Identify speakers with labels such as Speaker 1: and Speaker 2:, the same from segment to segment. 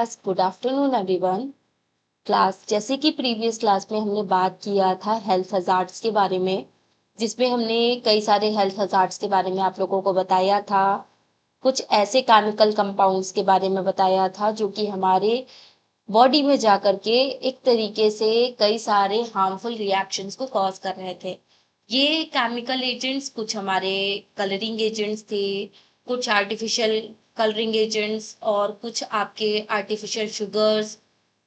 Speaker 1: Class. Good afternoon everyone. Class, जैसे कि previous class में हमने बात किया था हेल्थ हजार्ड्स के बारे में, जिसमें हमने कई सारे हेल्थ हजार्ड्स के बारे में आप लोगों को बताया था। कुछ ऐसे केमिकल कंपाउंड्स के बारे में बताया था जो कि हमारे बॉडी में जा करके एक तरीके से कई सारे हार्मफुल रिएक्शंस को कॉज कर रहे थे। ये केमिकल एजेंट्स कुछ हमारे कलरिंग एजेंट्स थे, कुछ आर्टिफिशियल कलरिंग एजेंट्स और कुछ आपके आर्टिफिशियल शुगर्स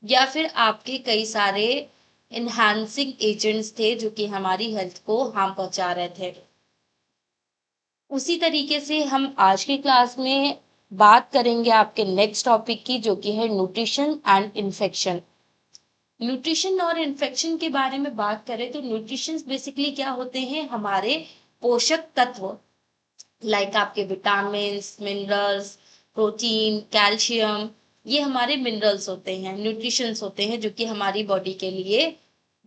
Speaker 1: या फिर आपके कई सारे इन्हांसिंग एजेंट्स थे जो कि हमारी हेल्थ को हार्म पहुंचा रहे थे। उसी तरीके से हम आज की क्लास में बात करेंगे आपके नेक्स्ट टॉपिक की, जो कि है न्यूट्रिशन एंड इन्फेक्शन। न्यूट्रिशन और इन्फेक्शन के बारे में बात करें तो न्यूट्रिशन बेसिकली क्या होते हैं, हमारे पोषक तत्व लाइक आपके विटामिन्स, मिनरल्स, प्रोटीन, कैल्शियम, ये हमारे मिनरल्स होते हैं, न्यूट्रिशंस होते हैं जो कि हमारी बॉडी के लिए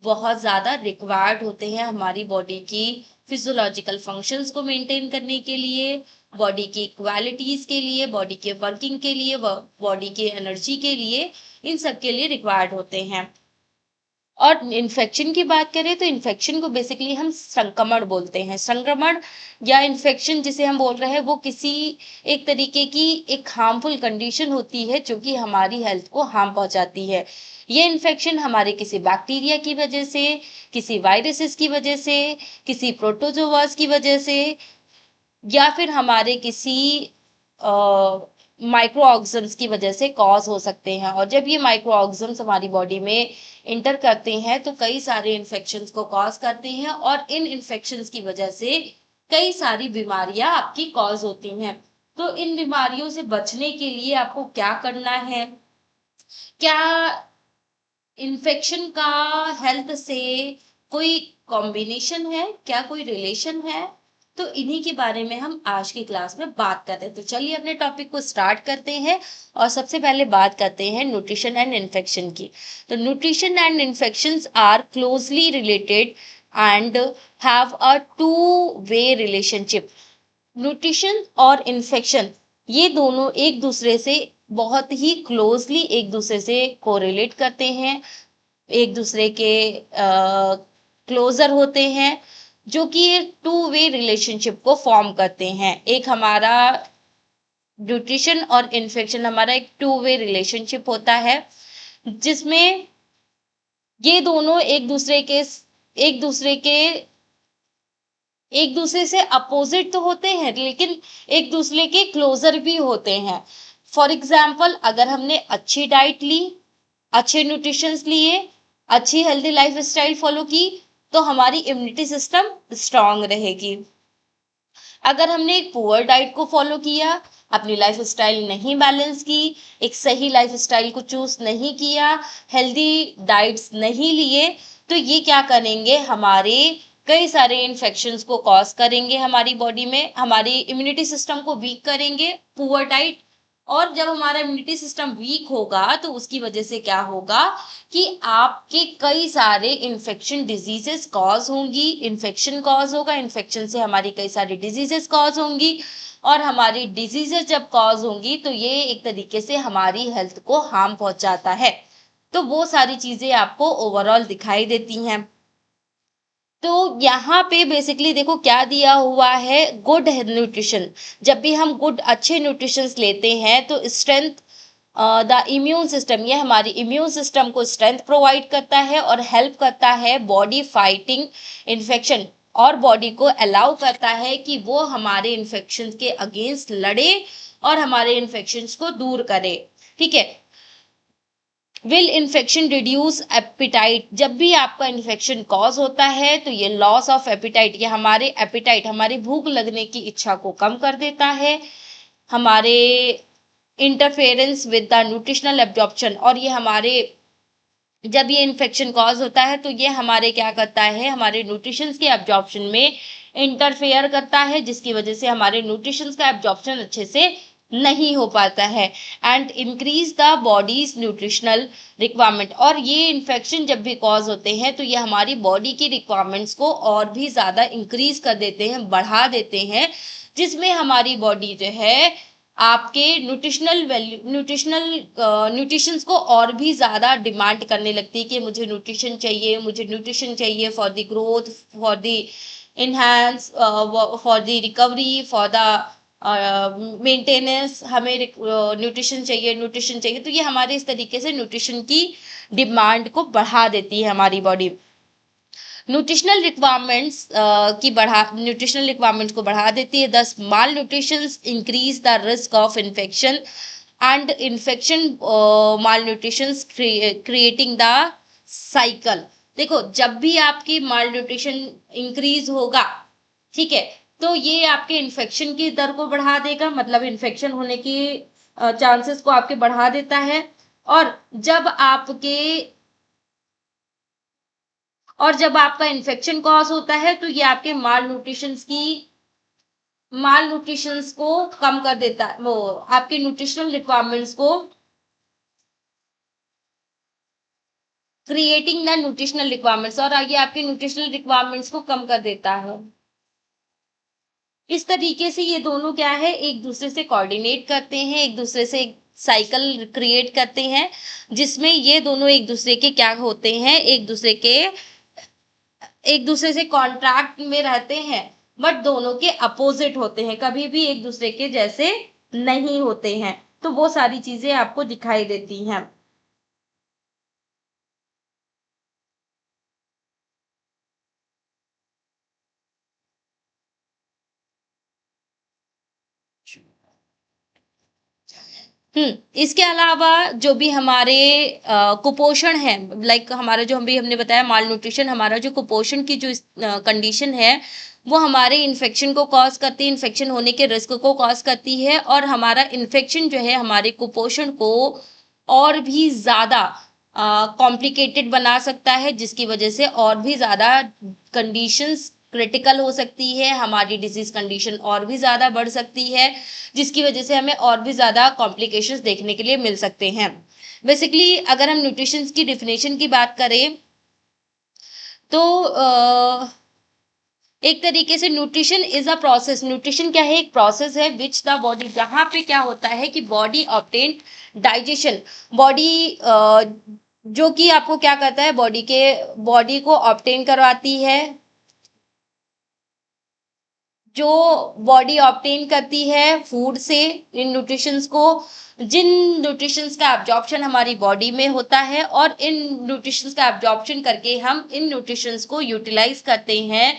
Speaker 1: बहुत ज़्यादा रिक्वायर्ड होते हैं, हमारी बॉडी की फिजियोलॉजिकल फंक्शंस को मेंटेन करने के लिए, बॉडी की क्वालिटीज के लिए, बॉडी के वर्किंग के लिए, बॉडी के एनर्जी के लिए, इन सब के लिए रिक्वायर्ड होते हैं। और इन्फेक्शन की बात करें तो इन्फेक्शन को बेसिकली हम संक्रमण बोलते हैं। संक्रमण या इन्फेक्शन जिसे हम बोल रहे हैं वो किसी एक तरीके की एक हार्मफुल कंडीशन होती है जो कि हमारी हेल्थ को हार्म पहुंचाती है। ये इन्फेक्शन हमारे किसी बैक्टीरिया की वजह से, किसी वायरसेस की वजह से, किसी प्रोटोजोआस की वजह से या फिर हमारे किसी माइक्रो ऑर्गेनिम्स की वजह से कॉज हो सकते हैं। और जब ये माइक्रो ऑर्गेनिम्स हमारी बॉडी में इंटर करते हैं तो कई सारे इन्फेक्शंस को कॉज करते हैं और इन इन्फेक्शंस की वजह से कई सारी बीमारियां आपकी कॉज होती हैं। तो इन बीमारियों से बचने के लिए आपको क्या करना है, क्या इन्फेक्शन का हेल्थ से कोई कॉम्बिनेशन है, क्या कोई रिलेशन है, तो इन्हीं के बारे में हम आज की क्लास में बात करते हैं। तो चलिए अपने टॉपिक को स्टार्ट करते हैं और सबसे पहले बात करते हैं न्यूट्रिशन एंड इन्फेक्शन की। तो nutrition and infections are closely related and have a two way relationship. Nutrition और इन्फेक्शन ये दोनों एक दूसरे से बहुत ही क्लोजली एक दूसरे से कोरिलेट करते हैं, एक दूसरे के क्लोजर होते हैं, जो कि एक टू वे रिलेशनशिप को फॉर्म करते हैं। एक हमारा न्यूट्रिशन और इन्फेक्शन हमारा एक टू वे रिलेशनशिप होता है जिसमें ये दोनों एक दूसरे से अपोजिट तो होते हैं लेकिन एक दूसरे के क्लोजर भी होते हैं। फॉर एग्जाम्पल, अगर हमने अच्छी डाइट ली, अच्छे न्यूट्रिशंस लिए, अच्छी हेल्दी लाइफ स्टाइल फॉलो की तो हमारी इम्यूनिटी सिस्टम स्ट्रांग रहेगी। अगर हमने एक पुअर डाइट को फॉलो किया, अपनी लाइफ स्टाइल नहीं बैलेंस की, एक सही लाइफ स्टाइल को चूज नहीं किया, हेल्दी डाइट्स नहीं लिए, तो ये क्या करेंगे, हमारे कई सारे इन्फेक्शंस को कॉज करेंगे, हमारी बॉडी में हमारी इम्यूनिटी सिस्टम को वीक करेंगे पुअर डाइट। और जब हमारा इम्यूनिटी सिस्टम वीक होगा तो उसकी वजह से क्या होगा कि आपके कई सारे इन्फेक्शन डिजीजेस कॉज होंगी, इन्फेक्शन कॉज होगा, इन्फेक्शन से हमारी कई सारी डिजीजेस कॉज होंगी और हमारी डिजीजेस जब कॉज होंगी तो ये एक तरीके से हमारी हेल्थ को हार्म पहुंचाता है। तो वो सारी चीजें आपको ओवरऑल दिखाई देती हैं। तो यहाँ पे बेसिकली देखो क्या दिया हुआ है, गुड न्यूट्रिशन। जब भी हम गुड अच्छे न्यूट्रिशन लेते हैं तो स्ट्रेंथ द इम्यून सिस्टम, ये हमारी इम्यून सिस्टम को स्ट्रेंथ प्रोवाइड करता है और हेल्प करता है बॉडी फाइटिंग इन्फेक्शन, और बॉडी को अलाउ करता है कि वो हमारे इन्फेक्शन के अगेंस्ट लड़े और हमारे इन्फेक्शन को दूर करे। ठीक है। विल इन्फेक्शन रिड्यूस एपिटाइट, जब भी आपका इन्फेक्शन कॉज होता है तो ये लॉस ऑफ एपिटाइट, ये हमारे एपिटाइट, हमारी भूख लगने की इच्छा को कम कर देता है, हमारे interference with the nutritional absorption, और ये हमारे जब ये इन्फेक्शन कॉज होता है तो ये हमारे क्या करता है, हमारे न्यूट्रिशन के एब्जॉर्प्शन में इंटरफेयर करता है जिसकी वजह से हमारे न्यूट्रिशन का एब्जॉर्प्शन अच्छे से नहीं हो पाता है and increase the bodies nutritional requirement. और ये इन्फेक्शन जब भी कॉज होते हैं तो ये हमारी बॉडी की रिक्वायरमेंट्स को और भी ज़्यादा इंक्रीज कर देते हैं, बढ़ा देते हैं, जिसमें हमारी बॉडी जो है आपके न्यूट्रिशंस को और भी ज़्यादा डिमांड करने लगती है कि मुझे न्यूट्रिशन चाहिए for the growth, for the enhance, for the recovery, for the maintenance. हमें न्यूट्रिशन चाहिए। तो ये हमारे इस तरीके से न्यूट्रिशन की डिमांड को बढ़ा देती है हमारी बॉडी। न्यूट्रिशनल रिक्वायरमेंट्स को बढ़ा देती है। Thus malnutrition increase the risk of infection and infection malnutrition creating the cycle. देखो, जब भी आपकी माल न्यूट्रिशन इंक्रीज होगा, ठीक है, तो ये आपके इन्फेक्शन की दर को बढ़ा देगा, मतलब इन्फेक्शन होने की चांसेस को आपके बढ़ा देता है। और जब आपका इन्फेक्शन कॉज होता है तो ये आपके माल न्यूट्रिशंस को कम कर देता है, वो आपके न्यूट्रिशनल रिक्वायरमेंट्स को, क्रिएटिंग द न्यूट्रिशनल रिक्वायरमेंट्स, और आगे आपके न्यूट्रिशनल रिक्वायरमेंट्स को कम कर देता है। इस तरीके से ये दोनों क्या है, एक दूसरे से कोऑर्डिनेट करते हैं, एक दूसरे से साइकिल क्रिएट करते हैं, जिसमें ये दोनों एक दूसरे के क्या होते हैं, एक दूसरे से कॉन्ट्रैक्ट में रहते हैं, बट दोनों के अपोजिट होते हैं, कभी भी एक दूसरे के जैसे नहीं होते हैं। तो वो सारी चीजें आपको दिखाई देती हैं। इसके अलावा जो भी हमारे कुपोषण है, लाइक हमारा जो हमने बताया माल न्यूट्रिशन, हमारा जो कुपोषण की जो कंडीशन है वो हमारे इन्फेक्शन को कॉज करती है, इन्फेक्शन होने के रिस्क को कॉज करती है, और हमारा इन्फेक्शन जो है हमारे कुपोषण को और भी ज़्यादा कॉम्प्लिकेटेड बना सकता है, जिसकी वजह से और भी ज़्यादा कंडीशंस क्रिटिकल हो सकती है, हमारी डिजीज कंडीशन और भी ज़्यादा बढ़ सकती है, जिसकी वजह से हमें और भी ज़्यादा कॉम्प्लिकेशंस देखने के लिए मिल सकते हैं। बेसिकली अगर हम न्यूट्रिशन की डिफिनेशन की बात करें तो एक तरीके से nutrition is a process. Nutrition क्या है, एक प्रोसेस है विच द बॉडी, जहाँ पे क्या होता है कि बॉडी ऑब्टेन डाइजेशन, बॉडी जो कि आपको क्या करता है, बॉडी को ऑब्टेन करवाती है, जो बॉडी ऑब्टेन करती है फूड से इन न्यूट्रिशंस को, जिन न्यूट्रिशंस का एब्जॉर्प्शन हमारी बॉडी में होता है, और इन न्यूट्रिशंस का एब्जॉर्प्शन करके हम इन न्यूट्रिशंस को यूटिलाइज करते हैं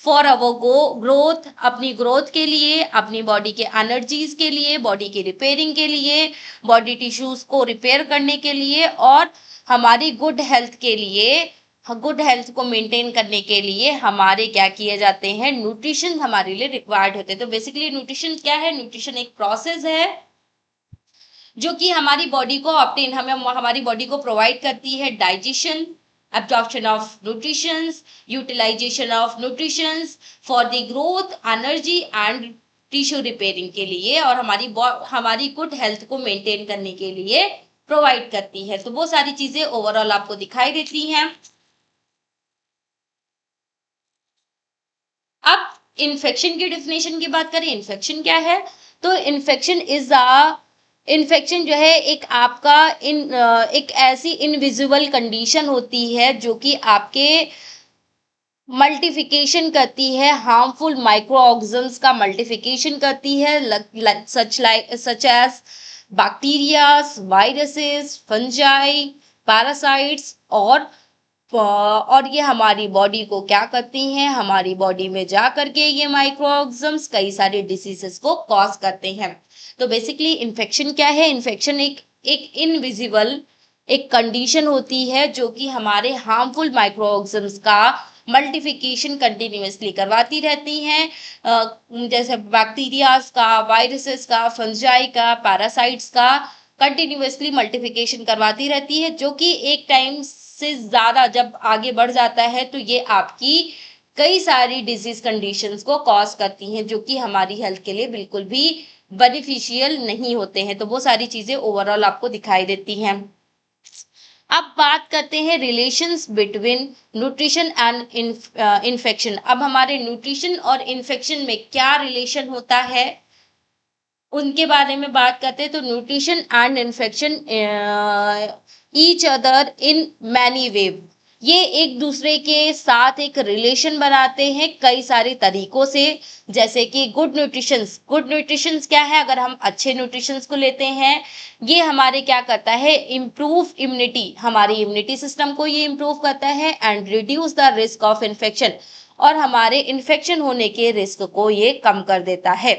Speaker 1: फॉर अवर ग्रोथ, अपनी ग्रोथ के लिए, अपनी बॉडी के एनर्जीज के लिए, बॉडी की रिपेयरिंग के लिए, बॉडी टिश्यूज को रिपेयर करने के लिए, और हमारी गुड हेल्थ के लिए, गुड हेल्थ को मेंटेन करने के लिए हमारे क्या किए जाते हैं, न्यूट्रिशन हमारे लिए रिक्वायर्ड होते हैं। तो बेसिकली न्यूट्रिशन क्या है, न्यूट्रिशन एक प्रोसेस है जो कि हमारी बॉडी को ऑब्टेन, हमारी बॉडी को प्रोवाइड करती है digestion, absorption of nutritions, utilization of nutritions for the growth, energy and tissue repairing के लिए, और हमारी गुड हेल्थ को मेंटेन करने के लिए प्रोवाइड करती है। तो वो सारी चीजें ओवरऑल आपको दिखाई देती हैं। अब इन्फेक्शन की डेफिनेशन की बात करें, इन्फेक्शन क्या है, तो इन्फेक्शन जो है एक ऐसी इनविजिबल कंडीशन होती है जो कि आपके मल्टीफिकेशन करती है, हार्मफुल माइक्रो ऑर्गेनिजम्स का मल्टीफिकेशन करती है, such as bacterias, viruses, fungi, parasites, और ये हमारी बॉडी को क्या करती हैं, हमारी बॉडी में जा करके ये माइक्रो ऑर्गेनिजम्स कई सारे डिसीजेस को कॉज करते हैं। तो बेसिकली इन्फेक्शन क्या है, इन्फेक्शन एक इनविजिबल एक कंडीशन होती है जो कि हमारे हार्मफुल माइक्रो ऑर्गेनिजम्स का मल्टीफिकेशन कंटिन्यूअसली करवाती रहती हैं, जैसे बैक्टीरियाज का, वायरसेस का, फंजाई का, पैरासाइट्स का कंटिन्यूअसली मल्टीफिकेशन करवाती रहती है, जो कि एक टाइम से ज्यादा जब आगे बढ़ जाता है तो ये आपकी कई सारी डिजीज कंडीशंस को कॉज करती हैं, जो कि हमारी हेल्थ के लिए बिल्कुल भी बेनिफिशियल नहीं होते हैं। तो वो सारी चीजें ओवरऑल आपको दिखाई देती हैं। अब बात करते हैं relations between nutrition and infection. अब हमारे न्यूट्रिशन और इन्फेक्शन में क्या रिलेशन होता है, उनके बारे में बात करते हैं तो nutrition and infection each other in many way. ये एक दूसरे के साथ एक रिलेशन बनाते हैं कई सारे तरीकों से। जैसे कि गुड न्यूट्रिशंस क्या है, अगर हम अच्छे न्यूट्रिशंस को लेते हैं, ये हमारे क्या करता है, इम्प्रूव इम्यूनिटी, हमारी इम्यूनिटी सिस्टम को ये इम्प्रूव करता है and reduce the risk of infection, और हमारे इन्फेक्शन होने के रिस्क को ये कम कर देता है।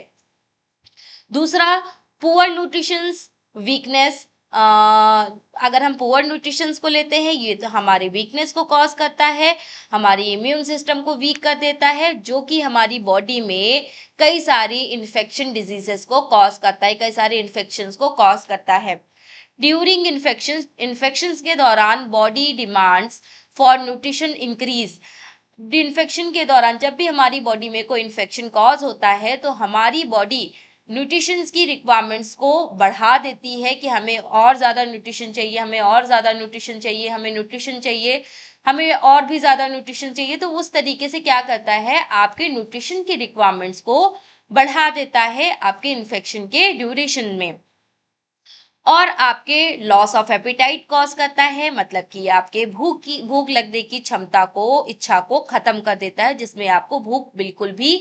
Speaker 1: दूसरा, पुअर न्यूट्रिशंस वीकनेस। अगर हम पुअर न्यूट्रिशंस को लेते हैं, ये तो हमारे वीकनेस को कॉज करता है, हमारी इम्यून सिस्टम को वीक कर देता है, जो कि हमारी बॉडी में कई सारी इन्फेक्शन डिजीजेस को कॉज करता है, कई सारे इन्फेक्शंस को कॉज करता है। ड्यूरिंग इन्फेक्शंस के दौरान body demands for nutrition increase. Infection के दौरान जब भी हमारी बॉडी में कोई इन्फेक्शन कॉज होता है तो हमारी बॉडी न्यूट्रिशंस की रिक्वायरमेंट्स को बढ़ा देती है कि हमें और ज़्यादा न्यूट्रिशन चाहिए, हमें और ज़्यादा न्यूट्रिशन चाहिए, हमें न्यूट्रिशन चाहिए, हमें और भी ज़्यादा न्यूट्रिशन चाहिए। तो उस तरीके से क्या करता है, आपके न्यूट्रिशन की रिक्वायरमेंट्स को बढ़ा देता है आपके इन्फेक्शन के ड्यूरेशन में। और आपके लॉस ऑफ एपिटाइट कॉज करता है, मतलब कि आपके भूख लगने की क्षमता को, इच्छा को खत्म कर देता है, जिसमें आपको भूख बिल्कुल भी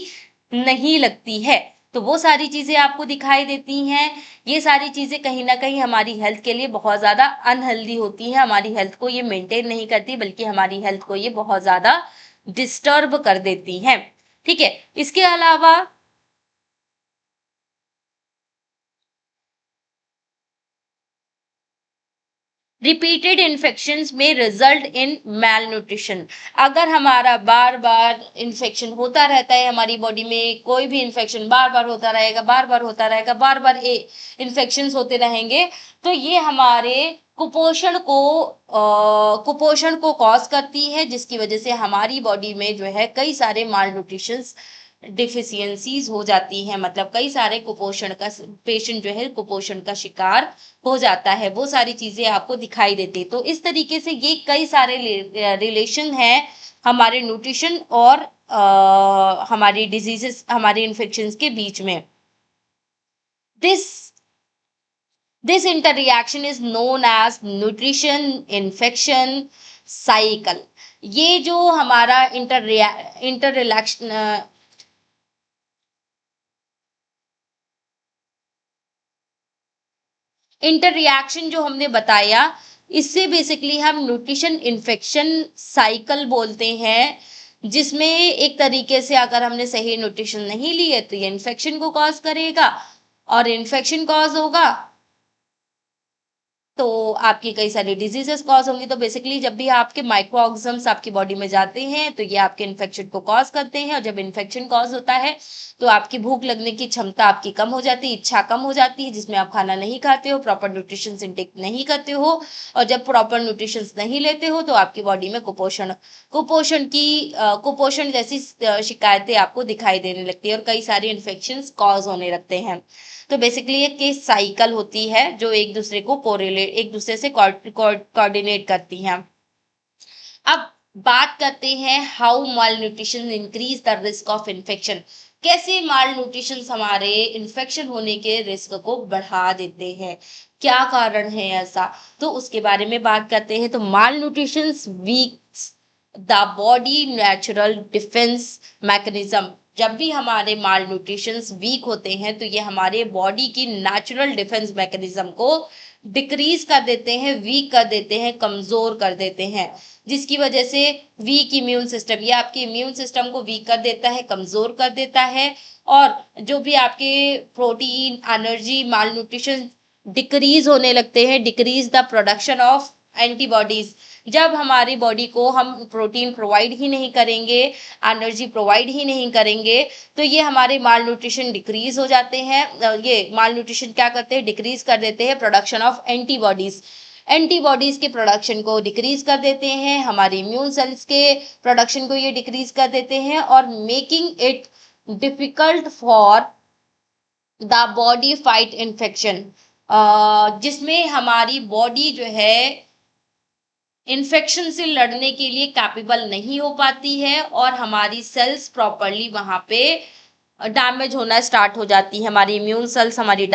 Speaker 1: नहीं लगती है। तो वो सारी चीजें आपको दिखाई देती हैं। ये सारी चीजें कहीं ना कहीं हमारी हेल्थ के लिए बहुत ज्यादा अनहेल्दी होती हैं, हमारी हेल्थ को ये मेंटेन नहीं करती, बल्कि हमारी हेल्थ को ये बहुत ज्यादा डिस्टर्ब कर देती हैं। ठीक है, इसके अलावा रिपीटेड इन्फेक्शंस में रिजल्ट इन मैल न्यूट्रिशन। अगर हमारा बार बार इन्फेक्शन होता रहता है, हमारी बॉडी में कोई भी इन्फेक्शन बार बार होता रहेगा, बार बार होता रहेगा, बार बार इन्फेक्शंस होते रहेंगे, तो ये हमारे कुपोषण को कॉज करती है, जिसकी वजह से हमारी बॉडी में जो है कई सारे माल न्यूट्रिशंस डिफिशियंसीज हो जाती हैं। मतलब कई सारे कुपोषण का पेशेंट जो है कुपोषण का शिकार हो जाता है, वो सारी चीजें आपको दिखाई देती। तो इस तरीके से ये कई सारे रिलेशन हैं हमारे न्यूट्रिशन और हमारी डिजीजेस, हमारे इन्फेक्शंस के बीच में। This this interaction is known as nutrition infection cycle. ये जो हमारा इंटर इंटर रिएक्शन जो हमने बताया, इससे बेसिकली हम न्यूट्रिशन इन्फेक्शन साइकिल बोलते हैं, जिसमें एक तरीके से अगर हमने सही न्यूट्रिशन नहीं ली है तो ये इन्फेक्शन को कॉज करेगा, और इन्फेक्शन कॉज होगा तो आपकी कई सारी डिजीजेस कॉज होंगी। तो बेसिकली जब भी आपके माइक्रो ऑर्गेनिजम्स आपकी बॉडी में जाते हैं तो ये आपके इन्फेक्शन को कॉज करते हैं, और जब इन्फेक्शन कॉज होता है तो आपकी भूख लगने की क्षमता आपकी कम हो जाती है, इच्छा कम हो जाती है, जिसमें आप खाना नहीं खाते हो, प्रॉपर न्यूट्रिशन इंटेक नहीं करते हो, और जब प्रॉपर न्यूट्रिशन नहीं लेते हो तो आपकी बॉडी में कुपोषण जैसी शिकायतें आपको दिखाई देने लगती है, और कई सारे इन्फेक्शन कॉज होने लगते हैं। तो बेसिकली ये केस साइकिल होती है जो एक दूसरे से कोऑर्डिनेट करती हैं। अब बात करते हैं how mall nutrition increase the risk of infection. कैसे माल न्यूट्रिशन हमारे इन्फेक्शन होने के रिस्क को बढ़ा देते हैं, क्या कारण है ऐसा, तो उसके बारे में बात करते हैं। तो malnutrition weaks the body natural defence mechanism. जब भी हमारे माल न्यूट्रिशन वीक होते हैं तो ये हमारे बॉडी की नेचुरल डिफेंस मैकेनिज्म को डिक्रीज कर देते हैं, वीक कर देते हैं, कमजोर कर देते हैं, जिसकी वजह से वीक इम्यून सिस्टम, ये आपके इम्यून सिस्टम को वीक कर देता है, कमजोर कर देता है, और जो भी आपके प्रोटीन, एनर्जी, माल न्यूट्रिशन डिक्रीज होने लगते हैं, decrease the production of antibodies. जब हमारी बॉडी को हम प्रोटीन प्रोवाइड ही नहीं करेंगे, एनर्जी प्रोवाइड ही नहीं करेंगे, तो ये हमारे माल न्यूट्रिशन डिक्रीज हो जाते हैं। ये माल न्यूट्रिशन क्या करते हैं, डिक्रीज कर देते हैं प्रोडक्शन ऑफ एंटीबॉडीज के प्रोडक्शन को डिक्रीज कर देते हैं, हमारे इम्यून सेल्स के प्रोडक्शन को ये डिक्रीज कर देते हैं, और making it difficult for the body fight infection, जिसमें हमारी बॉडी जो है इन्फेक्शन से लड़ने के लिए कैपेबल नहीं हो पाती है, और हमारी सेल्स प्रॉपरली वहां पे डैमेज होना स्टार्ट हो जाती है, हमारी इम्यून सेल्स हमारी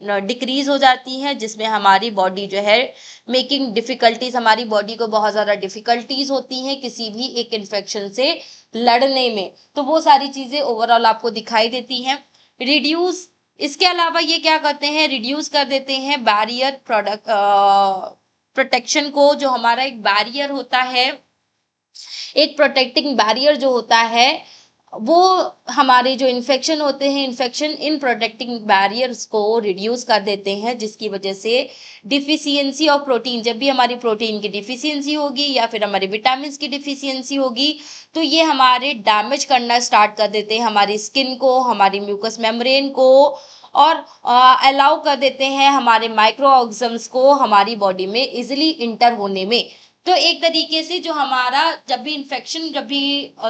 Speaker 1: डिक्रीज हो जाती हैं, जिसमें हमारी बॉडी जो है मेकिंग डिफिकल्टीज, हमारी बॉडी को बहुत ज़्यादा डिफिकल्टीज होती हैं किसी भी एक इन्फेक्शन से लड़ने में। तो वो सारी चीज़ें ओवरऑल आपको दिखाई देती हैं। रिड्यूस, इसके अलावा ये क्या करते हैं, रिड्यूस कर देते हैं बैरियर प्रोटेक्शन को। जो हमारा एक बैरियर होता है, एक प्रोटेक्टिंग बैरियर जो होता है, वो हमारे जो इन्फेक्शन होते हैं, इन्फेक्शन इन प्रोटेक्टिंग बैरियर्स को रिड्यूस कर देते हैं, जिसकी वजह से डिफिशियंसी ऑफ प्रोटीन, जब भी हमारी प्रोटीन की डिफिशियंसी होगी या फिर हमारे विटामिन की डिफिशियंसी होगी, तो ये हमारे डैमेज करना स्टार्ट कर देते हैं हमारी स्किन को, हमारी म्यूकस मेम्ब्रेन को, और अलाउ कर देते हैं हमारे माइक्रो ऑर्गेनिजम्स को हमारी बॉडी में इजिली इंटर होने में। तो एक तरीके से जो हमारा जब भी इन्फेक्शन,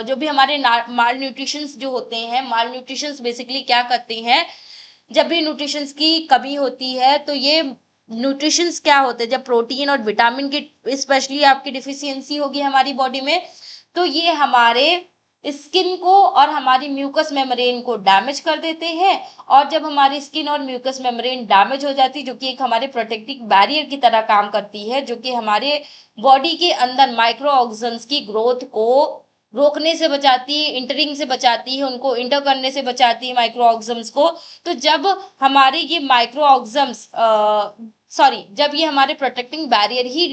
Speaker 1: जो भी हमारे माल न्यूट्रिशंस जो होते हैं, माल न्यूट्रिशंस बेसिकली क्या करते हैं, जब भी न्यूट्रिशंस की कमी होती है, तो ये न्यूट्रिशंस क्या होते हैं, जब प्रोटीन और विटामिन की स्पेशली आपकी डिफिशियंसी होगी हमारी बॉडी में, तो ये हमारे स्किन को और हमारी म्यूकस मेम्ब्रेन को डैमेज कर देते हैं। और जब हमारी स्किन और म्यूकस मेम्ब्रेन डैमेज हो जाती है, जो कि एक हमारे प्रोटेक्टिव बैरियर की तरह काम करती है, जो कि हमारे बॉडी के अंदर माइक्रो ऑर्गेनिजम्स की ग्रोथ को रोकने से बचाती है, इंटरिंग से बचाती है, उनको इंटर करने से बचाती है माइक्रो ऑर्गेनिजम्स को। तो जब हमारे ये माइक्रो ऑर्गेनिजम्स जब ये हमारे प्रोटेक्टिंग बैरियर ही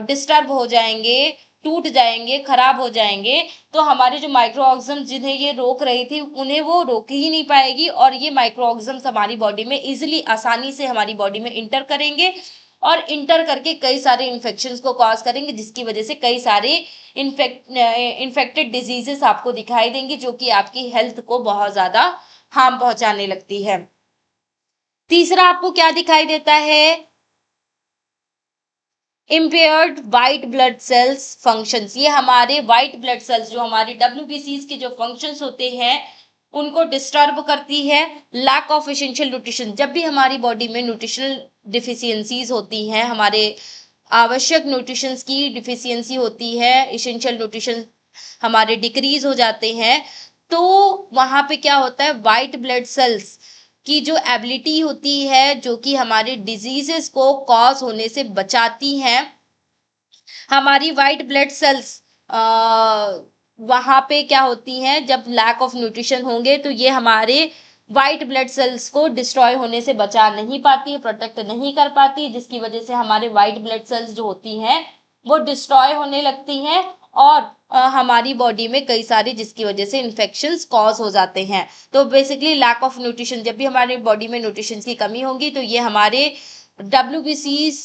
Speaker 1: डिस्टर्ब हो जाएंगे, टूट जाएंगे, खराब हो जाएंगे, तो हमारे जो माइक्रो ऑर्गेनिज्म जिन्हें ये रोक रही थी, उन्हें वो रोक ही नहीं पाएगी, और ये माइक्रो ऑर्गेनिज्म हमारी बॉडी में इजिली, आसानी से हमारी बॉडी में इंटर करेंगे, और इंटर करके कई सारे इन्फेक्शंस को कॉज करेंगे, जिसकी वजह से कई सारे इन्फेक्टेड डिजीजेस आपको दिखाई देंगे, जो कि आपकी हेल्थ को बहुत ज्यादा हार्म पहुंचाने लगती है। तीसरा आपको क्या दिखाई देता है, impaired white blood cells functions. ये हमारे वाइट ब्लड सेल्स, जो हमारी WBCs के जो फंक्शंस होते हैं, उनको डिस्टर्ब करती है। लैक ऑफ एसेंशियल न्यूट्रिशन, जब भी हमारी बॉडी में न्यूट्रिशनल डिफिशियंसीज होती हैं, हमारे आवश्यक न्यूट्रिशंस की डिफिशियंसी होती है, एसेंशियल न्यूट्रिशन हमारे डिक्रीज हो जाते हैं, तो वहां पे क्या होता है, वाइट ब्लड सेल्स की जो एबिलिटी होती है, जो कि हमारे डिजीजेस को कॉज होने से बचाती हैं, हमारी वाइट ब्लड सेल्स वहां पे क्या होती हैं, जब लैक ऑफ न्यूट्रिशन होंगे, तो ये हमारे वाइट ब्लड सेल्स को डिस्ट्रॉय होने से बचा नहीं पाती है, प्रोटेक्ट नहीं कर पाती, जिसकी वजह से हमारे वाइट ब्लड सेल्स जो होती हैं वो डिस्ट्रॉय होने लगती हैं, और हमारी बॉडी में कई सारे, जिसकी वजह से इन्फेक्शंस कॉज हो जाते हैं। तो बेसिकली लैक ऑफ न्यूट्रिशन, जब भी हमारी बॉडी में न्यूट्रिशन की कमी होगी, तो ये हमारे WBCs,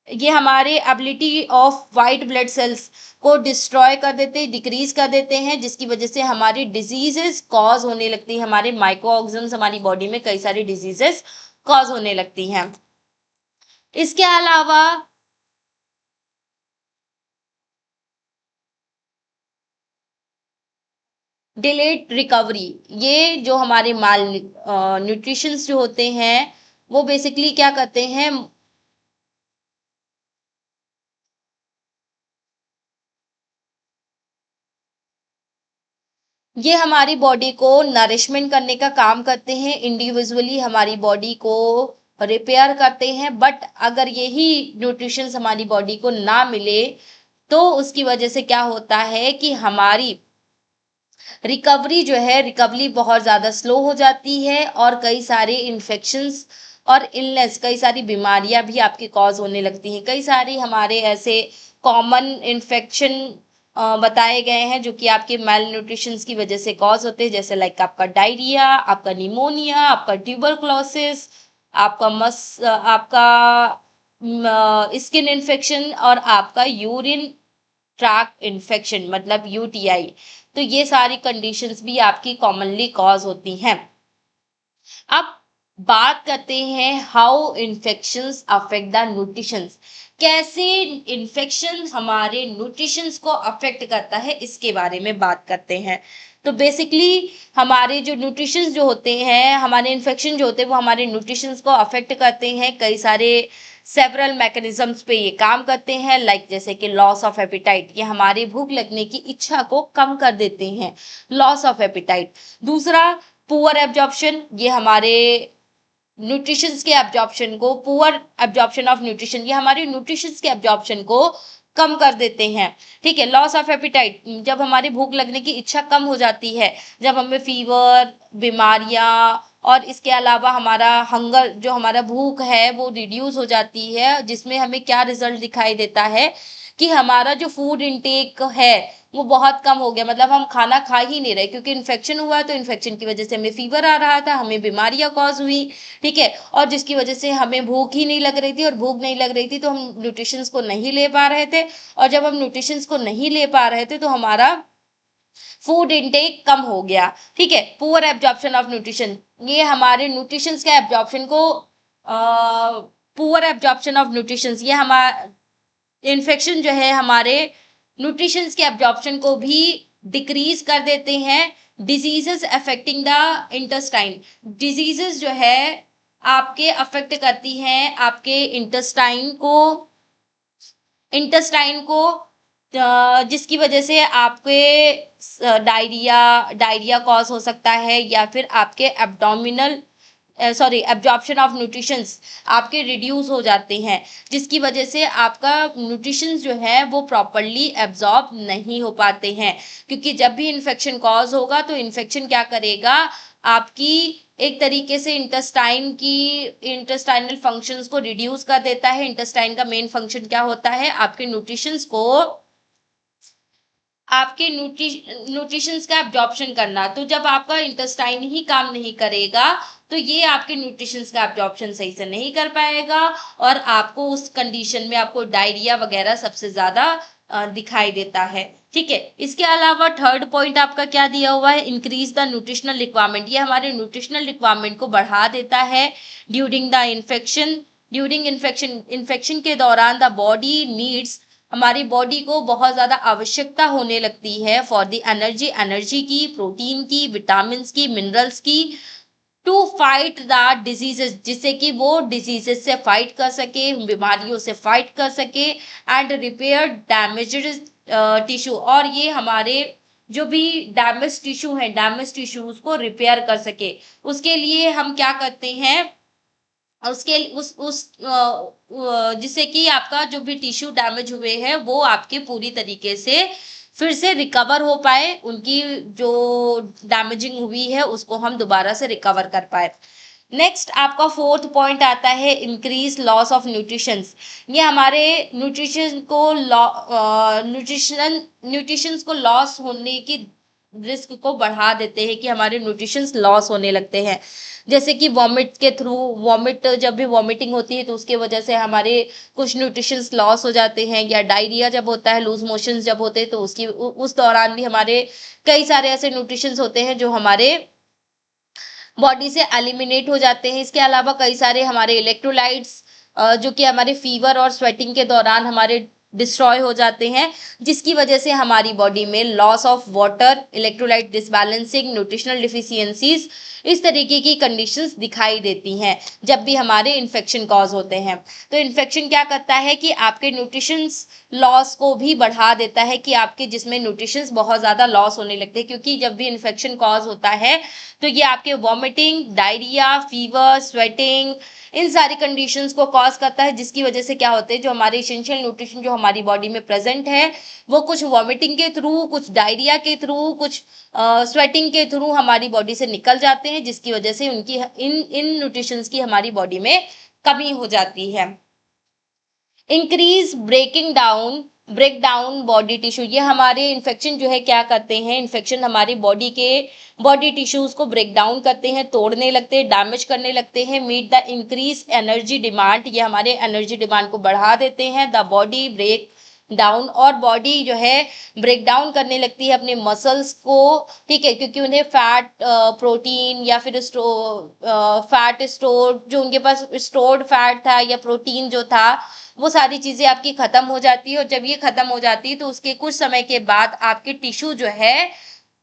Speaker 1: ये हमारे ability of white blood cells को डिस्ट्रॉय कर देते हैं, डिक्रीज कर देते हैं, जिसकी वजह से हमारी डिजीजेस कॉज होने लगती है, हमारे माइक्रो ऑर्गेनिजम्स हमारी बॉडी में कई सारी डिजीजेस कॉज होने लगती हैं। इसके अलावा डिलेड रिकवरी, ये जो हमारे माल न्यूट्रिशंस जो होते हैं, वो बेसिकली क्या करते हैं, ये हमारी बॉडी को नरिशमेंट करने का काम करते हैं, इंडिविजुअली हमारी बॉडी को रिपेयर करते हैं। बट अगर यही न्यूट्रिशन हमारी बॉडी को ना मिले, तो उसकी वजह से क्या होता है कि हमारी रिकवरी जो है, रिकवरी बहुत ज़्यादा स्लो हो जाती है, और कई सारे इन्फेक्शंस और इलनेस, कई सारी बीमारियां भी आपकी कॉज होने लगती हैं। कई सारी हमारे ऐसे कॉमन इन्फेक्शन बताए गए हैं, जो कि आपके मेल न्यूट्रिशन की वजह से कॉज होते हैं, जैसे लाइक आपका डायरिया, आपका निमोनिया, आपका ट्यूबरक्लोसिस, आपका स्किन इन्फेक्शन, और आपका यूरिन ट्रैक इन्फेक्शन, मतलब UTI। तो ये सारी कंडीशंस भी आपकी कॉमनली कॉज होती हैं। अब बात करते हैं how infections affect the nutritions, कैसे इन्फेक्शन हमारे न्यूट्रिशंस को अफेक्ट करता है, इसके बारे में बात करते हैं। तो बेसिकली हमारे जो न्यूट्रिशंस जो होते हैं, हमारे इन्फेक्शन जो होते हैं, वो हमारे न्यूट्रिशंस को अफेक्ट करते हैं। कई सारे सेवरल मैकेनिज्म्स पे ये काम करते हैं, लाइक जैसे कि लॉस ऑफ एपिटाइट, ये हमारी भूख लगने की इच्छा को कम कर देते हैं, लॉस ऑफ एपिटाइट। दूसरा, पुअर एब्जॉर्प्शन, ये हमारे न्यूट्रिशंस के एब्जॉर्प्शन को, पुअर एब्जॉर्प्शन ऑफ न्यूट्रिशन, ये हमारे न्यूट्रिशंस के एब्जॉर्प्शन को कम कर देते हैं। ठीक है। लॉस ऑफ एपिटाइट, जब हमारी भूख लगने की इच्छा कम हो जाती है, जब हमें फीवर, बीमारियां, और इसके अलावा हमारा हंगर, जो हमारा भूख है वो रिड्यूस हो जाती है, जिसमें हमें क्या रिजल्ट दिखाई देता है कि हमारा जो फूड इनटेक है वो बहुत कम हो गया, मतलब हम खाना खा ही नहीं रहे, क्योंकि इन्फेक्शन हुआ, तो इन्फेक्शन की वजह से हमें फीवर आ रहा था, हमें बीमारियां कॉज हुई। ठीक है। और जिसकी वजह से हमें भूख ही नहीं लग रही थी, और भूख नहीं लग रही थी तो हम न्यूट्रिशंस को नहीं ले पा रहे थे, और जब हम न्यूट्रिशंस को नहीं ले पा रहे थे तो हमारा फूड इनटेक कम हो गया। ठीक है। पुअर एब्जॉर्प्शन ऑफ न्यूट्रिशन, ये हमारे न्यूट्रिशंस के एब्जॉर्प्शन को, पुअर एब्जॉर्प्शन ऑफ न्यूट्रिशंस, ये हमारा इन्फेक्शन जो है हमारे न्यूट्रिशंस के एब्जॉर्प्शन को भी डिक्रीज कर देते हैं। Diseases affecting the intestine, diseases जो है आपके अफेक्ट करती हैं आपके इंटेस्टाइन को, जिसकी वजह से आपके डायरिया कॉज हो सकता है, या फिर आपके एब्जॉर्प्शन ऑफ न्यूट्रिशंस आपके रिड्यूस हो जाते हैं, जिसकी वजह से आपका न्यूट्रिशंस जो है वो प्रॉपरली एब्जॉर्ब नहीं हो पाते हैं। क्योंकि जब भी इन्फेक्शन कॉज होगा तो इन्फेक्शन क्या करेगा, आपकी एक तरीके से इंटेस्टाइनल फंक्शंस को रिड्यूस कर देता है। इंटेस्टाइन का मेन फंक्शन क्या होता है, आपके न्यूट्रिशंस का एब्जॉर्प्शन करना। तो जब आपका इंटेस्टाइन ही काम नहीं करेगा तो ये आपके न्यूट्रिशंस का एब्जॉर्प्शन सही से नहीं कर पाएगा, और आपको उस कंडीशन में आपको डायरिया वगैरह सबसे ज्यादा दिखाई देता है। ठीक है। इसके अलावा थर्ड पॉइंट आपका क्या दिया हुआ है, इंक्रीज द न्यूट्रिशनल रिक्वायरमेंट, ये हमारे न्यूट्रिशनल रिक्वायरमेंट को बढ़ा देता है। ड्यूरिंग इन्फेक्शन के दौरान द बॉडी नीड्स, हमारी बॉडी को बहुत ज्यादा आवश्यकता होने लगती है फॉर द एनर्जी की, प्रोटीन की, विटामिन की, मिनरल्स की, टू फाइट द डिजीजेस, जिससे कि वो डिजीजेस से फाइट कर सके, बीमारियों से फाइट कर सके, एंड रिपेयर डैमेज्ड टिश्यू, और ये हमारे जो भी डैमेज टिश्यूज को रिपेयर कर सके। उसके लिए हम क्या करते हैं, उसके उस जिससे कि आपका जो भी टिश्यू डैमेज हुए हैं वो आपके पूरी तरीके से फिर से रिकवर हो पाए, उनकी जो डैमेजिंग हुई है उसको हम दोबारा से रिकवर कर पाए। नेक्स्ट आपका फोर्थ पॉइंट आता है इंक्रीज लॉस ऑफ न्यूट्रिशंस, ये हमारे न्यूट्रिशंस को लॉस होने की रिस्क को बढ़ा देते हैं, कि हमारे न्यूट्रिशंस लॉस होने लगते हैं। जैसे कि वॉमिट, जब भी वॉमिटिंग होती है तो उसके वजह से हमारे कुछ न्यूट्रिशंस लॉस हो जाते हैं, या डायरिया जब होता है, लूज मोशंस जब होते हैं तो उस दौरान भी हमारे कई सारे ऐसे न्यूट्रिशंस होते हैं जो हमारे बॉडी से एलिमिनेट हो जाते हैं। इसके अलावा कई सारे हमारे इलेक्ट्रोलाइट्स जो कि हमारे फीवर और स्वेटिंग के दौरान हमारे डिस्ट्रॉय हो जाते हैं, जिसकी वजह से हमारी बॉडी में loss of water, electrolyte disbalancing, nutritional deficiencies, इस तरीके की कंडीशंस दिखाई देती हैं जब भी हमारे इन्फेक्शन कॉज होते हैं। तो इन्फेक्शन क्या करता है कि आपके न्यूट्रिशंस लॉस को भी बढ़ा देता है, कि आपके जिसमें न्यूट्रिशंस बहुत ज़्यादा लॉस होने लगते हैं, क्योंकि जब भी इन्फेक्शन कॉज होता है तो ये आपके वॉमिटिंग, डायरिया, फीवर, स्वेटिंग, इन सारी कंडीशंस को कॉज करता है, जिसकी वजह से क्या होते हैं, जो हमारे इसेंशियल न्यूट्रिशन जो हमारी बॉडी में प्रेजेंट है वो कुछ वॉमिटिंग के थ्रू, कुछ डायरिया के थ्रू, कुछ स्वेटिंग के थ्रू हमारी बॉडी से निकल जाते हैं, जिसकी वजह से उनकी इन न्यूट्रिशंस की हमारी बॉडी में कमी हो जाती है। Increase break down body tissue, ये हमारे इन्फेक्शन जो है क्या करते हैं, इन्फेक्शन हमारी बॉडी टिश्यूज को ब्रेक डाउन करते हैं, तोड़ने लगते हैं, डैमेज करने लगते हैं। Meet the increase energy demand, ये हमारे एनर्जी डिमांड को बढ़ा देते हैं। द बॉडी ब्रेक डाउन, और बॉडी जो है ब्रेक डाउन करने लगती है अपने मसल्स को। ठीक है। क्योंकि उन्हें फैट, प्रोटीन, या फिर फैट स्टोर, जो उनके पास स्टोर्ड फैट था या प्रोटीन जो था, वो सारी चीजें आपकी खत्म हो जाती है, और जब ये खत्म हो जाती है तो उसके कुछ समय के बाद आपके टिश्यू जो है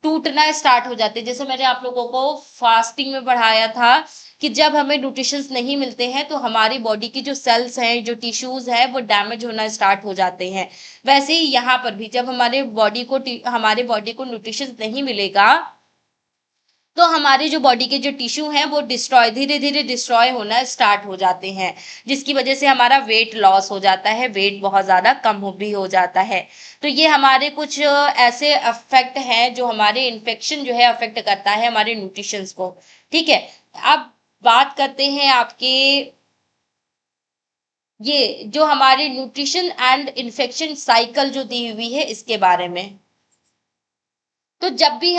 Speaker 1: टूटना स्टार्ट हो जाते हैं। जैसे मैंने आप लोगों को फास्टिंग में पढ़ाया था कि जब हमें न्यूट्रिशंस नहीं मिलते हैं तो हमारी बॉडी की जो सेल्स हैं, जो टिश्यूज हैं, वो डैमेज होना स्टार्ट हो जाते हैं। वैसे ही यहाँ पर भी जब हमारे बॉडी को न्यूट्रिशंस नहीं मिलेगा तो हमारे जो बॉडी के जो टिश्यू हैं वो धीरे धीरे डिस्ट्रॉय होना स्टार्ट हो जाते हैं, जिसकी वजह से हमारा वेट लॉस हो जाता है, वेट बहुत ज्यादा भी हो जाता है। तो ये हमारे कुछ ऐसे अफेक्ट हैं जो हमारे इन्फेक्शन जो है अफेक्ट करता है हमारे न्यूट्रिशंस को। ठीक है, अब बात करते हैं आपके ये जो हमारे न्यूट्रिशन एंड इन्फेक्शन साइकिल जो दी हुई है इसके बारे में। तो जब भी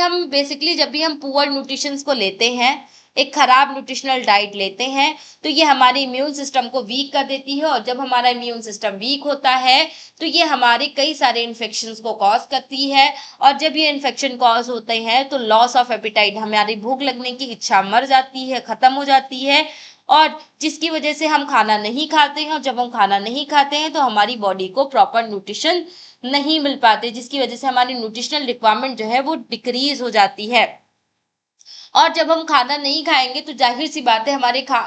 Speaker 1: हम पुअर न्यूट्रिशंस को लेते हैं, एक खराब न्यूट्रिशनल डाइट लेते हैं, तो ये हमारे इम्यून सिस्टम को वीक कर देती है, और जब हमारा इम्यून सिस्टम वीक होता है तो ये हमारे कई सारे इन्फेक्शंस को कॉज करती है। और जब ये इन्फेक्शन कॉज होते हैं तो लॉस ऑफ एपिटाइट, हमारी भूख लगने की इच्छा मर जाती है, खत्म हो जाती है, और जिसकी वजह से हम खाना नहीं खाते हैं, और जब हम खाना नहीं खाते हैं तो हमारी बॉडी को प्रॉपर न्यूट्रिशन नहीं मिल पाते, जिसकी वजह से हमारी न्यूट्रिशनल रिक्वायरमेंट जो है वो डिक्रीज हो जाती है। और जब हम खाना नहीं खाएंगे तो जाहिर सी बात है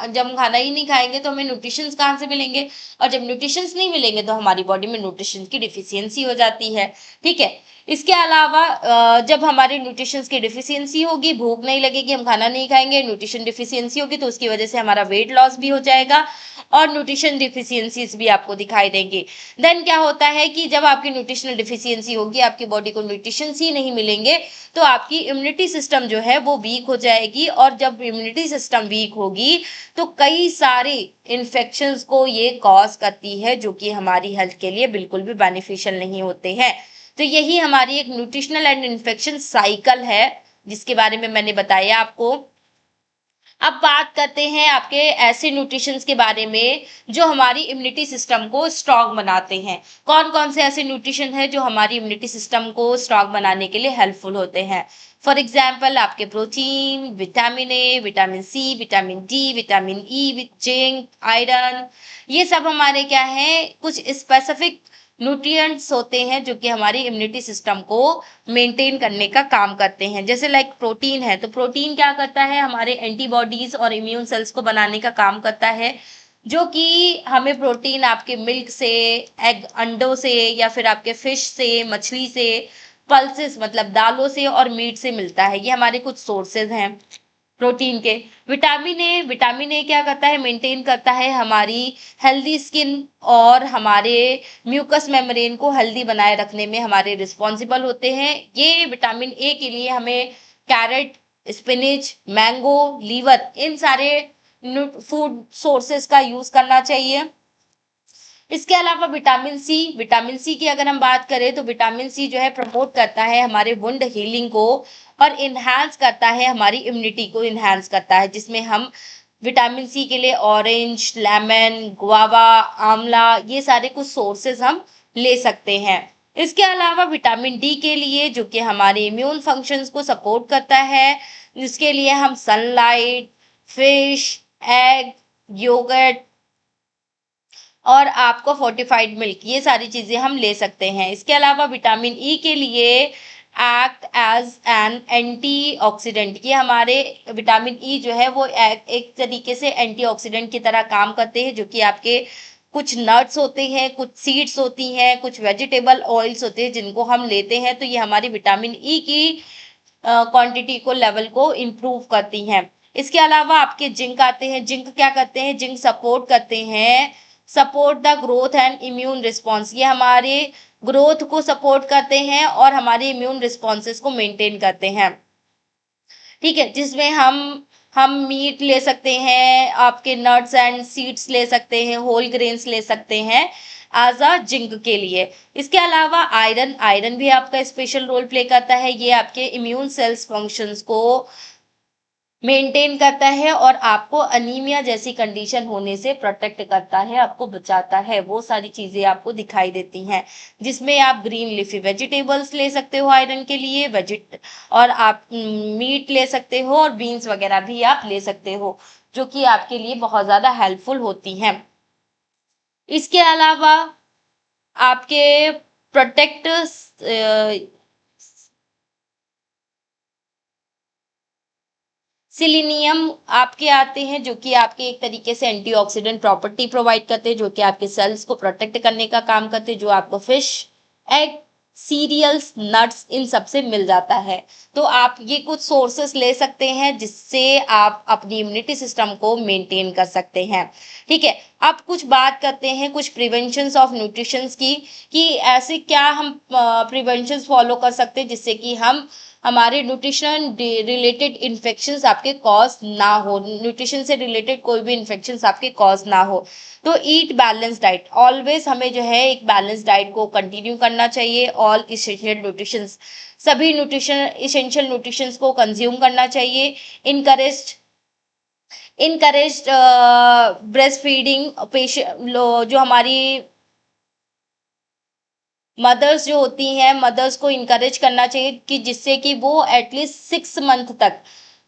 Speaker 1: जब हम खाना ही नहीं खाएंगे तो हमें न्यूट्रिशंस कहाँ से मिलेंगे, और जब न्यूट्रिशंस नहीं मिलेंगे तो हमारी बॉडी में न्यूट्रिशन की डिफिशियंसी हो जाती है। ठीक है, इसके अलावा जब हमारे न्यूट्रिशंस की डिफिशियंसी होगी, भूख नहीं लगेगी, हम खाना नहीं खाएंगे, न्यूट्रिशन डिफिशियंसी होगी, तो उसकी वजह से हमारा वेट लॉस भी हो जाएगा और न्यूट्रिशन डिफिशियंसीज भी आपको दिखाई देंगी। देन क्या होता है कि जब आपकी न्यूट्रिशनल डिफिशियंसी होगी, आपकी बॉडी को न्यूट्रिशंस ही नहीं मिलेंगे, तो आपकी इम्यूनिटी सिस्टम जो है वो वीक हो जाएगी, और जब इम्यूनिटी सिस्टम वीक होगी तो कई सारे इन्फेक्शंस को ये कॉज करती है, जो कि हमारी हेल्थ के लिए बिल्कुल भी बेनिफिशियल नहीं होते हैं। तो यही हमारी एक न्यूट्रिशनल एंड इन्फेक्शन साइकिल है जिसके बारे में मैंने बताया आपको। अब बात करते हैं आपके ऐसे न्यूट्रिशंस के बारे में जो हमारी इम्यूनिटी सिस्टम को स्ट्रांग बनाते हैं। कौन कौन से ऐसे न्यूट्रिशन है जो हमारी इम्यूनिटी सिस्टम को स्ट्रांग बनाने के लिए हेल्पफुल होते हैं। फॉर एग्जाम्पल आपके protein, vitamin A, vitamin C, vitamin D, vitamin E, zinc, iron, ये सब हमारे क्या है, कुछ स्पेसिफिक न्यूट्रिएंट्स होते हैं जो कि हमारी इम्यूनिटी सिस्टम को मेंटेन करने का काम करते हैं। जैसे लाइक प्रोटीन है, तो प्रोटीन क्या करता है, हमारे एंटीबॉडीज और इम्यून सेल्स को बनाने का काम करता है, जो कि हमें प्रोटीन आपके मिल्क से, एग अंडों से, या फिर आपके फिश से, मछली से, पल्सेस मतलब दालों से और मीट से मिलता है। ये हमारे कुछ सोर्सेज हैं प्रोटीन के। विटामिन ए क्या करता है, मेंटेन करता है हमारी हेल्दी स्किन, और हमारे म्यूकस मेम्ब्रेन को हेल्दी बनाए रखने में हमारे रिस्पॉन्सिबल होते हैं। ये विटामिन ए के लिए हमें कैरेट, स्पिनिच, मैंगो, लीवर, इन सारे फूड सोर्सेस का यूज करना चाहिए। इसके अलावा विटामिन सी की अगर हम बात करें तो विटामिन सी जो है प्रमोट करता है हमारे वुंड हीलिंग को, और इन्हांस करता है हमारी इम्यूनिटी को, इन्हांस करता है, जिसमें हम विटामिन सी के लिए ऑरेंज, लेमन, गुआवा, आंवला, ये सारे कुछ सोर्सेज हम ले सकते हैं। इसके अलावा विटामिन डी के लिए, जो कि हमारे इम्यून फंक्शंस को सपोर्ट करता है, जिसके लिए हम सनलाइट, फिश, एग, योगर्ट और आपको फोर्टिफाइड मिल्क, ये सारी चीजें हम ले सकते हैं। इसके अलावा विटामिन ई के लिए एक्ट एज एन एंटीऑक्सीडेंट, ये हमारे विटामिन ई जो है वो एक तरीके से एंटीऑक्सीडेंट की तरह काम करते हैं, जो कि आपके कुछ नट्स होते हैं, कुछ सीड्स होती हैं, कुछ वेजिटेबल ऑयल्स होते हैं जिनको हम लेते हैं, तो ये हमारी विटामिन ई की क्वांटिटी को, लेवल को इम्प्रूव करती हैं। इसके अलावा आपके जिंक आते हैं। जिंक क्या करते हैं, जिंक सपोर्ट करते हैं, support the growth and immune response, ये हमारे ग्रोथ को सपोर्ट करते हैं और हमारे इम्यून रिस्पॉन्सेस को मेंटेन करते हैं। ठीक है, जिसमें हम मीट ले सकते हैं, आपके नट्स एंड सीड्स ले सकते हैं, होल ग्रेन्स ले सकते हैं एज अ जिंक के लिए। इसके अलावा आयरन भी आपका स्पेशल रोल प्ले करता है। ये आपके इम्यून सेल्स फंक्शंस को मेंटेन करता है और आपको अनीमिया जैसी कंडीशन होने से प्रोटेक्ट करता है, आपको बचाता है। वो सारी चीजें आपको दिखाई देती हैं, जिसमें आप ग्रीन लीफी वेजिटेबल्स ले सकते हो आयरन के लिए, और आप मीट ले सकते हो, और बीन्स वगैरह भी आप ले सकते हो, जो कि आपके लिए बहुत ज्यादा हेल्पफुल होती हैं। इसके अलावा आपके प्रोटेक्ट सिलीनियम आपके आते हैं जो कि आपके एक तरीके से एंटीऑक्सीडेंट प्रॉपर्टी प्रोवाइड करते हैं, जो कि आपके सेल्स को प्रोटेक्ट करने का काम करते हैं, जो आपको फिश, एग, सीरियल्स, नट्स इन सब से मिल जाता है। तो आप ये कुछ सोर्सेस ले सकते हैं जिससे आप अपनी इम्यूनिटी सिस्टम को मेंटेन कर सकते हैं। ठीक है, अब कुछ बात करते हैं कुछ प्रिवेंशंस ऑफ न्यूट्रिशंस की, कि ऐसे क्या हम प्रिवेंशंस फॉलो कर सकते हैं जिससे कि हम हमारे न्यूट्रिशन रिलेटेड इन्फेक्शंस आपके कॉज ना हो, न्यूट्रिशन से रिलेटेड कोई भी इन्फेक्शंस आपके कॉज ना हो। तो ईट बैलेंस डाइट, ऑलवेज हमें जो है एक बैलेंस डाइट को कंटिन्यू करना चाहिए। ऑल इसेंशियल न्यूट्रिशंस, सभी न्यूट्रिशन इसेंशियल न्यूट्रिशंस को कंज्यूम करना चाहिए। Encouraged encouraged breast feeding patient जो हमारी मदर्स जो होती हैं, मदर्स को इनकरेज करना चाहिए कि जिससे कि वो एटलीस्ट 6 मंथ तक,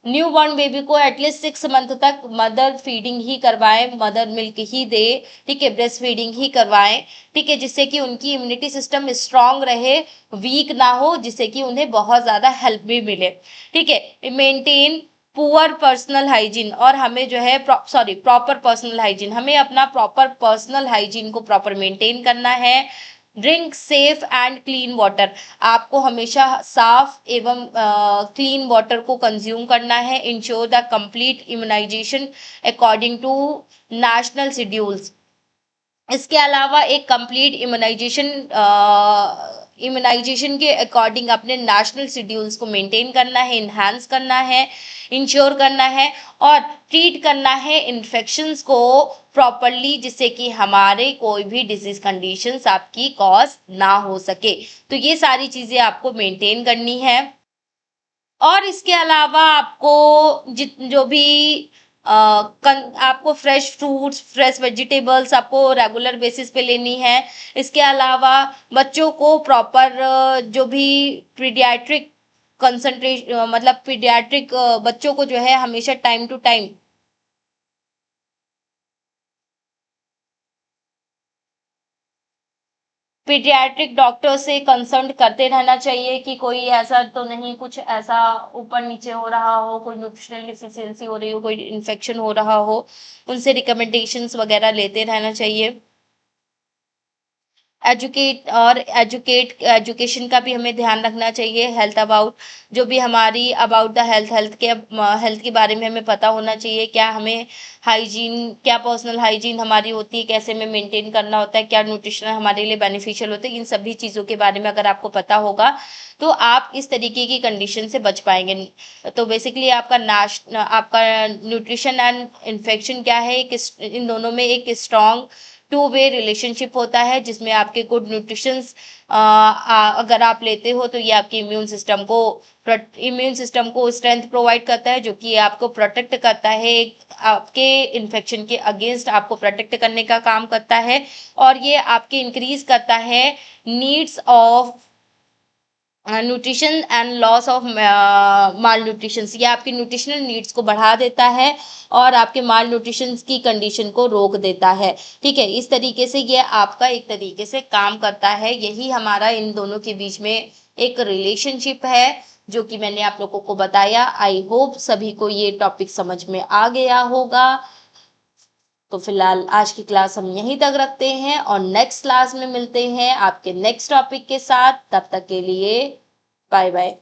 Speaker 1: न्यू बॉर्न बेबी को एटलीस्ट 6 मंथ तक मदर फीडिंग ही करवाएं, मदर मिल्क ही दे। ठीक है, ब्रेस्ट फीडिंग ही करवाएं। ठीक है, जिससे कि उनकी इम्यूनिटी सिस्टम स्ट्रांग रहे, वीक ना हो, जिससे कि उन्हें बहुत ज़्यादा हेल्प भी मिले। ठीक है, मेंटेन पुअर पर्सनल हाइजीन, और हमें जो है प्रॉपर पर्सनल हाइजीन, हमें अपना प्रॉपर पर्सनल हाइजीन को प्रॉपर मेंटेन करना है। Drink safe and clean water, आपको हमेशा साफ एवं क्लीन वाटर को कंज्यूम करना है। Ensure the complete immunisation according to national schedules, इसके अलावा एक कंप्लीट इम्यूनाइजेशन के अकॉर्डिंग अपने नेशनल शेड्यूल्स को मेंटेन करना है, इन्हांस करना है, इंश्योर करना है, और ट्रीट करना है इन्फेक्शंस को प्रॉपरली, जिससे कि हमारे कोई भी डिजीज कंडीशंस आपकी कॉज ना हो सके। तो ये सारी चीज़ें आपको मेंटेन करनी है। और इसके अलावा आपको जो भी आपको फ्रेश फ्रूट्स, फ्रेश वेजिटेबल्स आपको रेगुलर बेसिस पे लेनी है। इसके अलावा बच्चों को प्रॉपर जो भी पीडियाट्रिक कंसंट्रेशन, मतलब पीडियाट्रिक बच्चों को जो है हमेशा time to time paediatric doctor से कंसल्ट करते रहना चाहिए कि कोई ऐसा तो नहीं, कुछ ऐसा ऊपर नीचे हो रहा हो, कोई न्यूट्रिशनल डिफिशियंसी हो रही हो, कोई इन्फेक्शन हो रहा हो, उनसे रिकमेंडेशंस वगैरह लेते रहना चाहिए। एजुकेशन का भी हमें ध्यान रखना चाहिए। हेल्थ अबाउट, जो भी हमारी अबाउट द हेल्थ के बारे में हमें पता होना चाहिए। क्या हमें हाइजीन, क्या पर्सनल हाइजीन हमारी होती है, कैसे हमें मेंटेन करना होता है, क्या न्यूट्रिशन हमारे लिए बेनिफिशियल होते हैं, इन सभी चीज़ों के बारे में अगर आपको पता होगा तो आप इस तरीके की कंडीशन से बच पाएंगे। तो बेसिकली आपका न्यूट्रिशन एंड इन्फेक्शन क्या है, इन दोनों में एक स्ट्रॉन्ग टू वे रिलेशनशिप होता है, जिसमें आपके गुड न्यूट्रिशंस अगर आप लेते हो तो ये आपके इम्यून सिस्टम को स्ट्रेंथ प्रोवाइड करता है, जो कि आपको प्रोटेक्ट करता है, आपके इन्फेक्शन के अगेंस्ट आपको प्रोटेक्ट करने का काम करता है। और ये आपके इंक्रीज करता है needs of nutrition and loss of mall nutrition, ये आपकी न्यूट्रिशनल नीड्स को बढ़ा देता है और आपके माल न्यूट्रिशन की कंडीशन को रोक देता है। ठीक है, इस तरीके से ये आपका एक तरीके से काम करता है। यही हमारा इन दोनों के बीच में एक रिलेशनशिप है जो कि मैंने आप लोगों को बताया। आई होप सभी को ये टॉपिक समझ में आ गया होगा। तो फिलहाल आज की क्लास हम यहीं तक रखते हैं और नेक्स्ट क्लास में मिलते हैं आपके नेक्स्ट टॉपिक के साथ। तब तक के लिए बाय बाय।